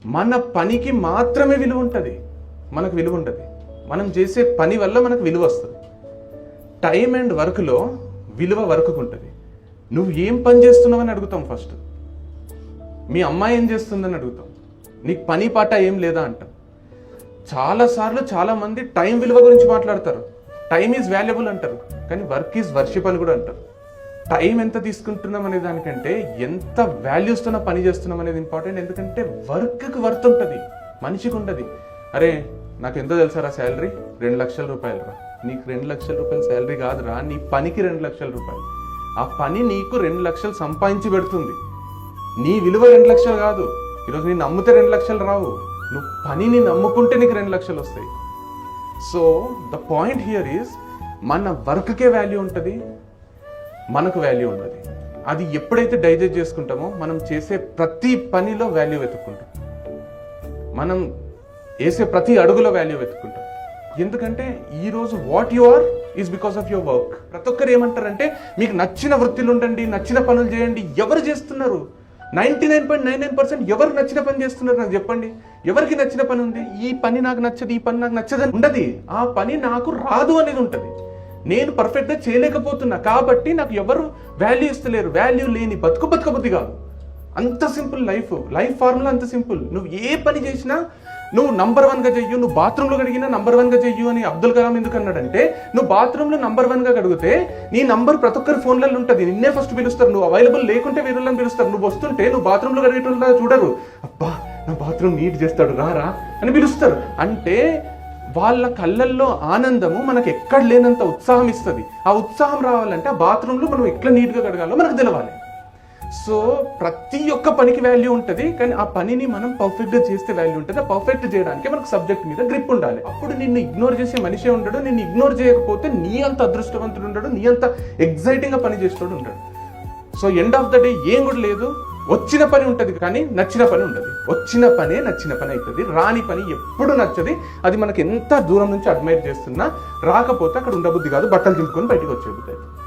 మన పనికి మాత్రమే విలువ ఉంటుంది, మనకు విలువ ఉంటుంది. మనం చేసే పని వల్ల మనకు విలువ వస్తుంది. టైం అండ్ వర్క్లో విలువ వర్క్కు ఉంటుంది. నువ్వు ఏం పని చేస్తున్నావని అడుగుతాం ఫస్ట్. మీ అమ్మాయి ఏం చేస్తుందని అడుగుతాం. నీకు పని పాట ఏం లేదా అంటాం. చాలాసార్లు చాలామంది టైం విలువ గురించి మాట్లాడతారు. టైం ఈజ్ వాల్యుబుల్ అంటారు, కానీ వర్క్ ఈజ్ వర్షిప్ అని కూడా అంటారు. టైం ఎంత తీసుకుంటున్నాం అనే దానికంటే ఎంత వాల్యూస్తో పని చేస్తున్నాం అనేది ఇంపార్టెంట్. ఎందుకంటే వర్క్కి వర్త్ ఉంటుంది, మనిషికి ఉంటుంది. అరే నాకు ఎంతో తెలుసారా శాలరీ, 2 లక్షల రూపాయలు రా. నీకు 2 లక్షల రూపాయలు శాలరీ కాదురా, నీ పనికి 2 లక్షల రూపాయలు. ఆ పని నీకు 2 లక్షలు సంపాదించి పెడుతుంది. నీ విలువ 2 లక్షలు కాదు. ఈరోజు నేను నమ్మితే 2 లక్షలు రావు, నువ్వు పనిని నమ్ముకుంటే నీకు 2 లక్షలు వస్తాయి. So the point here is, మన వర్క్కే వాల్యూ ఉంటుంది, మనకు వాల్యూ ఉండదు. అది ఎప్పుడైతే డైజెస్ట్ చేసుకుంటామో మనం చేసే ప్రతి పనిలో వాల్యూ వెతుక్కుంటాం, మనం వేసే ప్రతి అడుగులో వాల్యూ వెతుక్కుంటాం. ఎందుకంటే ఈరోజు what you are is because of your work. ప్రతి ఒక్కరు ఏమంటారంటే మీకు నచ్చిన వృత్తిలో ఉండండి, నచ్చిన పనులు చేయండి. ఎవరు చేస్తున్నారు? 99.99% ఎవరు నచ్చిన పని చేస్తున్నారు నాకు చెప్పండి. ఎవరికి నచ్చిన పని ఉంది? ఈ పని నాకు నచ్చదు, ఈ పని నాకు నచ్చదని ఉండదు. ఆ పని నాకు రాదు అనేది ఉంటుంది. నేను పర్ఫెక్ట్గా చేయలేకపోతున్నా కాబట్టి నాకు ఎవరు వాల్యూ ఇస్తలేరు. వాల్యూ లేని బతుకబుద్ధి కాదు. అంత సింపుల్ లైఫ్ ఫార్ములా అంత సింపుల్. నువ్వు ఏ పని చేసినా నువ్వు నంబర్ 1గా చెయ్యు, నువ్వు బాత్రూంలో కడిగినా నంబర్ 1గా చెయ్యు అని అబ్దుల్ కలాం ఎందుకు అన్నాడంటే, నువ్వు బాత్రూంలో నంబర్ 1గా కడిగితే నీ నంబర్ ప్రతి ఒక్కరి ఫోన్లలో ఉంటుంది, నిన్నే ఫస్ట్ పిలుస్తారు. నువ్వు అవైలబుల్ లేకుంటే వేరేళ్ళని పిలుస్తారు. నువ్వు వస్తుంటే నువ్వు బాత్రూంలో కడిగేటోళ్ళ చూడరు, అబ్బా నా బాత్రూమ్ నీట్ చేస్తాడు రారా అని పిలుస్తారు. అంటే వాళ్ళ కళ్ళల్లో ఆనందము మనకు ఎక్కడ లేనంత ఉత్సాహం ఇస్తుంది. ఆ ఉత్సాహం రావాలంటే ఆ బాత్రూంలో మనం ఎట్లా నీట్గా కడగాలో మనకు తెలవాలి. సో ప్రతి ఒక్క పనికి వాల్యూ ఉంటుంది, కానీ ఆ పనిని మనం పర్ఫెక్ట్గా చేస్తే వాల్యూ ఉంటుంది. ఆ పర్ఫెక్ట్ చేయడానికి మనకు సబ్జెక్ట్ మీద గ్రిప్ ఉండాలి. అప్పుడు నిన్ను ఇగ్నోర్ చేసే మనిషే ఉండడు. నిన్ను ఇగ్నోర్ చేయకపోతే నీ అంత అదృష్టవంతుడు ఉండడు, నీ అంత ఎగ్జైటింగ్గా పని చేసేవాడు ఉండడు. So end of the day ఏం కూడా లేదు. వచ్చిన పని ఉంటుంది కానీ నచ్చిన పని ఉండదు. వచ్చిన పనే నచ్చిన పని అవుతుంది, రాని పని ఎప్పుడు నచ్చది. అది మనకి ఎంత దూరం నుంచి అడ్మైర్ చేస్తున్నా రాకపోతే అక్కడ ఉండబుద్ధి కాదు, బట్టలు దింపుకొని బయటకు వచ్చేబుద్ధి అవుతుంది.